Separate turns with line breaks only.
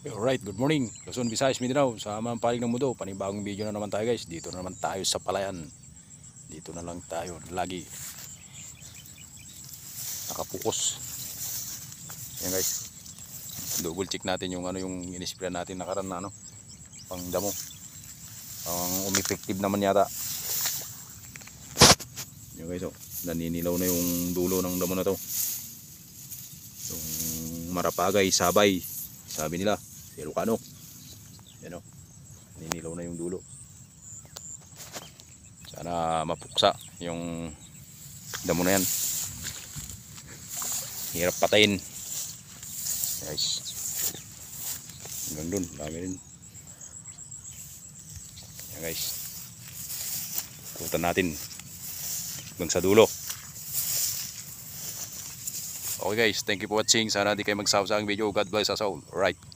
Alright, good morning Luzon, Visayas, Mindanao. Sa mampaling ng mundo, panibagong video na naman tayo guys. Dito na naman tayo sa palayan. Dito na lang tayo lagi nakapokus. Yan guys, double check natin yung yung inispray natin nakaraan na pang damo. Ang umeffective naman yata. Yan guys, naninilaw na yung dulo ng damo na to. Yung marapagay, sabay, sabi nila si Ilocano. Yan ninilaw na yung dulo. Sana mapuksa yung damo na yan. Hirap patayin guys. Hanggang dun, dami rin. Yan guys, ikutan natin hanggang sa dulo. Okay guys, thank you for watching. Sana di kayo magsawa sa aking video. God bless us all. Alright.